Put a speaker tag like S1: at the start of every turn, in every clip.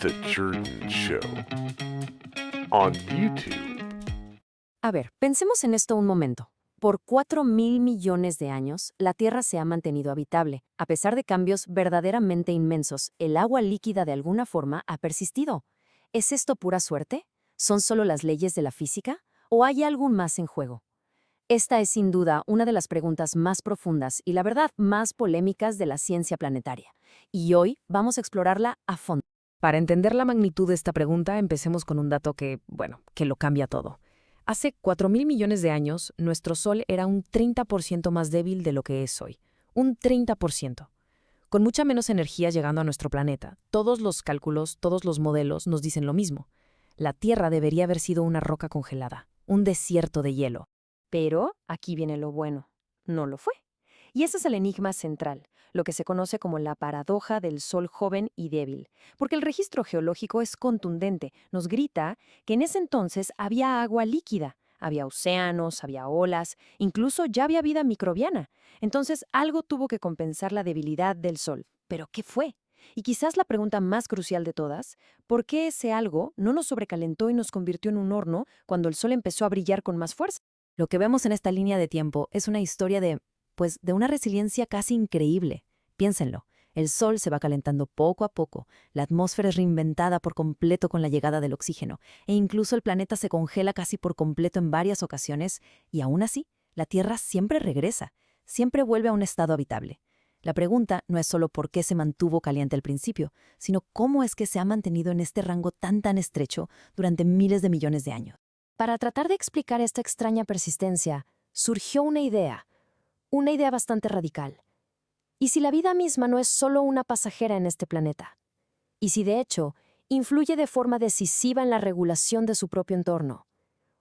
S1: The Jordan Show on YouTube.
S2: A ver, pensemos en esto un momento. Por 4.000 millones de años, la Tierra se ha mantenido habitable. A pesar de cambios verdaderamente inmensos, el agua líquida de alguna forma ha persistido. ¿Es esto pura suerte? ¿Son solo las leyes de la física? ¿O hay algo más en juego? Esta es sin duda una de las preguntas más profundas y la verdad más polémicas de la ciencia planetaria. Y hoy vamos a explorarla a fondo.
S3: Para entender la magnitud de esta pregunta, empecemos con un dato que lo cambia todo. Hace 4.000 millones de años, nuestro Sol era un 30% más débil de lo que es hoy. Un 30%. Con mucha menos energía llegando a nuestro planeta, todos los cálculos, todos los modelos nos dicen lo mismo. La Tierra debería haber sido una roca congelada, un desierto de hielo.
S2: Pero aquí viene lo bueno. No lo fue. Y ese es el enigma central, lo que se conoce como la paradoja del Sol joven y débil, porque el registro geológico es contundente, nos grita que en ese entonces había agua líquida, había océanos, había olas, incluso ya había vida microbiana. Entonces algo tuvo que compensar la debilidad del Sol. ¿Pero qué fue? Y quizás la pregunta más crucial de todas, ¿por qué ese algo no nos sobrecalentó y nos convirtió en un horno cuando el Sol empezó a brillar con más fuerza? Lo que vemos en esta línea de tiempo es una historia de una resiliencia casi increíble. Piénsenlo, el Sol se va calentando poco a poco, la atmósfera es reinventada por completo con la llegada del oxígeno, e incluso el planeta se congela casi por completo en varias ocasiones, y aún así, la Tierra siempre regresa, siempre vuelve a un estado habitable. La pregunta no es solo por qué se mantuvo caliente al principio, sino cómo es que se ha mantenido en este rango tan estrecho durante miles de millones de años. Para tratar de explicar esta extraña persistencia, surgió una idea bastante radical. ¿Y si la vida misma no es solo una pasajera en este planeta? ¿Y si de hecho influye de forma decisiva en la regulación de su propio entorno?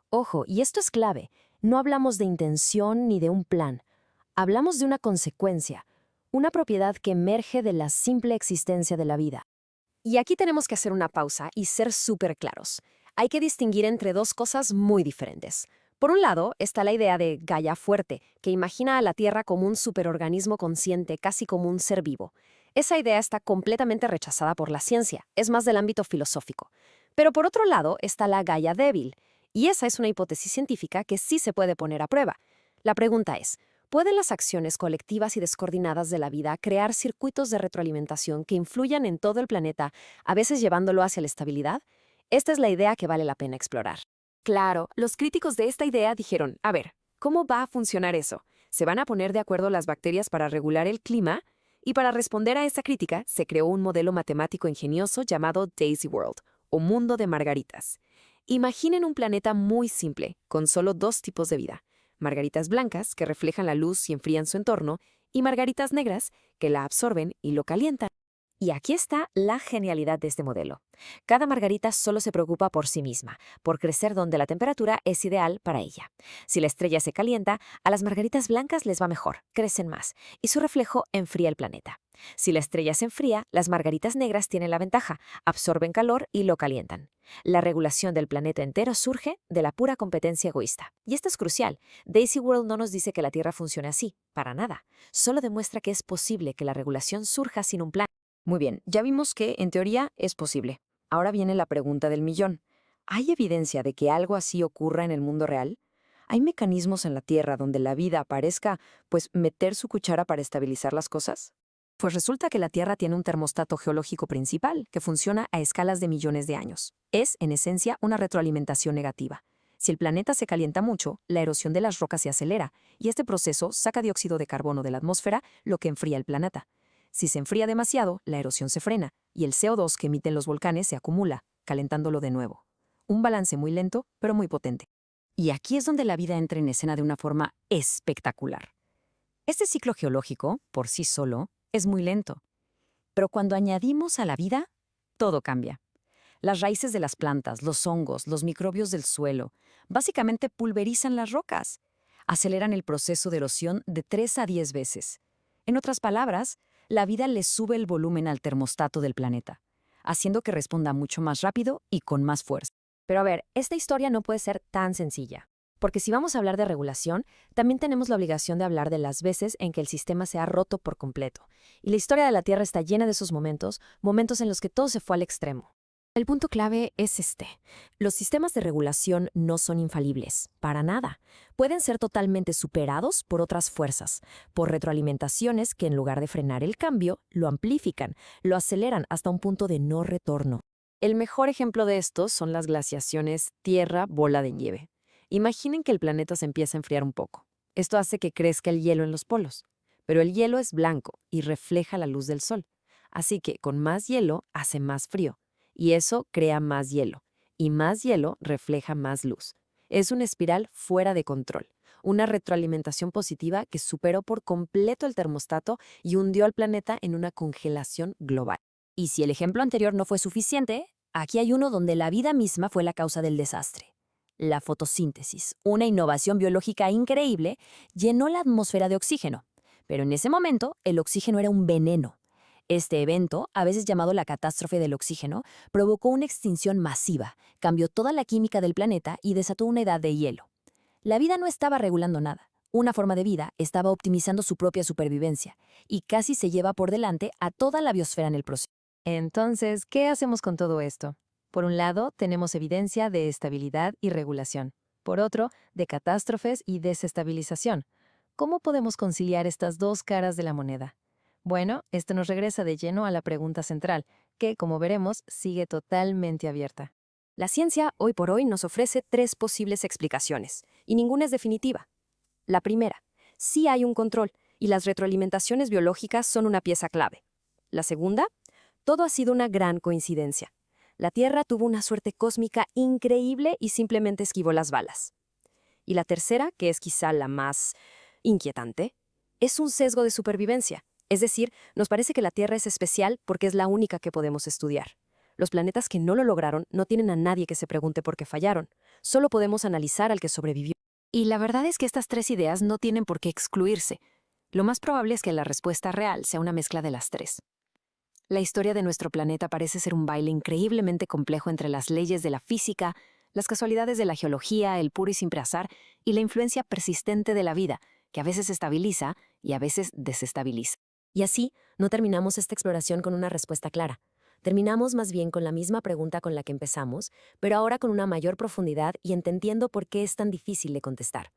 S2: Ojo, y esto es clave, no hablamos de intención ni de un plan, hablamos de una consecuencia, una propiedad que emerge de la simple existencia de la vida. Y aquí tenemos que hacer una pausa y ser súper claros. Hay que distinguir entre dos cosas muy diferentes. Por un lado, está la idea de Gaia fuerte, que imagina a la Tierra como un superorganismo consciente, casi como un ser vivo. Esa idea está completamente rechazada por la ciencia, es más del ámbito filosófico. Pero por otro lado, está la Gaia débil, y esa es una hipótesis científica que sí se puede poner a prueba. La pregunta es, ¿pueden las acciones colectivas y descoordinadas de la vida crear circuitos de retroalimentación que influyan en todo el planeta, a veces llevándolo hacia la estabilidad? Esta es la idea que vale la pena explorar. Claro, los críticos de esta idea dijeron, a ver, ¿cómo va a funcionar eso? ¿Se van a poner de acuerdo las bacterias para regular el clima? Y para responder a esta crítica, se creó un modelo matemático ingenioso llamado Daisy World, o mundo de margaritas. Imaginen un planeta muy simple, con solo dos tipos de vida. Margaritas blancas, que reflejan la luz y enfrían su entorno, y margaritas negras, que la absorben y lo calientan. Y aquí está la genialidad de este modelo. Cada margarita solo se preocupa por sí misma, por crecer donde la temperatura es ideal para ella. Si la estrella se calienta, a las margaritas blancas les va mejor, crecen más, y su reflejo enfría el planeta. Si la estrella se enfría, las margaritas negras tienen la ventaja, absorben calor y lo calientan. La regulación del planeta entero surge de la pura competencia egoísta. Y esto es crucial. Daisy World no nos dice que la Tierra funcione así, para nada. Solo demuestra que es posible que la regulación surja sin un plan. Muy bien, ya vimos que, en teoría, es posible. Ahora viene la pregunta del millón. ¿Hay evidencia de que algo así ocurra en el mundo real? ¿Hay mecanismos en la Tierra donde la vida parezca, meter su cuchara para estabilizar las cosas? Pues resulta que la Tierra tiene un termostato geológico principal que funciona a escalas de millones de años. Es, en esencia, una retroalimentación negativa. Si el planeta se calienta mucho, la erosión de las rocas se acelera, y este proceso saca dióxido de carbono de la atmósfera, lo que enfría el planeta. Si se enfría demasiado, la erosión se frena, y el CO2 que emiten los volcanes se acumula, calentándolo de nuevo. Un balance muy lento, pero muy potente. Y aquí es donde la vida entra en escena de una forma espectacular. Este ciclo geológico, por sí solo, es muy lento. Pero cuando añadimos a la vida, todo cambia. Las raíces de las plantas, los hongos, los microbios del suelo, básicamente pulverizan las rocas. Aceleran el proceso de erosión de 3 a 10 veces. En otras palabras, la vida le sube el volumen al termostato del planeta, haciendo que responda mucho más rápido y con más fuerza. Pero a ver, esta historia no puede ser tan sencilla. Porque si vamos a hablar de regulación, también tenemos la obligación de hablar de las veces en que el sistema se ha roto por completo. Y la historia de la Tierra está llena de esos momentos en los que todo se fue al extremo. El punto clave es este. Los sistemas de regulación no son infalibles, para nada. Pueden ser totalmente superados por otras fuerzas, por retroalimentaciones que en lugar de frenar el cambio, lo amplifican, lo aceleran hasta un punto de no retorno. El mejor ejemplo de esto son las glaciaciones Tierra-bola de nieve. Imaginen que el planeta se empieza a enfriar un poco. Esto hace que crezca el hielo en los polos, pero el hielo es blanco y refleja la luz del sol. Así que con más hielo hace más frío. Y eso crea más hielo, y más hielo refleja más luz. Es una espiral fuera de control, una retroalimentación positiva que superó por completo el termostato y hundió al planeta en una congelación global. Y si el ejemplo anterior no fue suficiente, aquí hay uno donde la vida misma fue la causa del desastre. La fotosíntesis, una innovación biológica increíble, llenó la atmósfera de oxígeno. Pero en ese momento, el oxígeno era un veneno. Este evento, a veces llamado la catástrofe del oxígeno, provocó una extinción masiva, cambió toda la química del planeta y desató una edad de hielo. La vida no estaba regulando nada. Una forma de vida estaba optimizando su propia supervivencia y casi se lleva por delante a toda la biosfera en el proceso. Entonces, ¿qué hacemos con todo esto? Por un lado, tenemos evidencia de estabilidad y regulación. Por otro, de catástrofes y desestabilización. ¿Cómo podemos conciliar estas dos caras de la moneda? Bueno, esto nos regresa de lleno a la pregunta central, que, como veremos, sigue totalmente abierta. La ciencia, hoy por hoy, nos ofrece tres posibles explicaciones, y ninguna es definitiva. La primera, sí hay un control, y las retroalimentaciones biológicas son una pieza clave. La segunda, todo ha sido una gran coincidencia. La Tierra tuvo una suerte cósmica increíble y simplemente esquivó las balas. Y la tercera, que es quizá la más inquietante, es un sesgo de supervivencia. Es decir, nos parece que la Tierra es especial porque es la única que podemos estudiar. Los planetas que no lo lograron no tienen a nadie que se pregunte por qué fallaron. Solo podemos analizar al que sobrevivió. Y la verdad es que estas tres ideas no tienen por qué excluirse. Lo más probable es que la respuesta real sea una mezcla de las tres. La historia de nuestro planeta parece ser un baile increíblemente complejo entre las leyes de la física, las casualidades de la geología, el puro y simple azar y la influencia persistente de la vida, que a veces estabiliza y a veces desestabiliza. Y así, no terminamos esta exploración con una respuesta clara. Terminamos más bien con la misma pregunta con la que empezamos, pero ahora con una mayor profundidad y entendiendo por qué es tan difícil de contestar.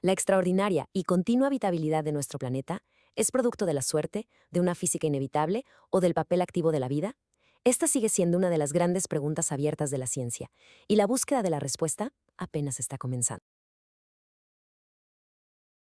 S2: La extraordinaria y continua habitabilidad de nuestro planeta es producto de la suerte, de una física inevitable o del papel activo de la vida. Esta sigue siendo una de las grandes preguntas abiertas de la ciencia, y la búsqueda de la respuesta apenas está comenzando.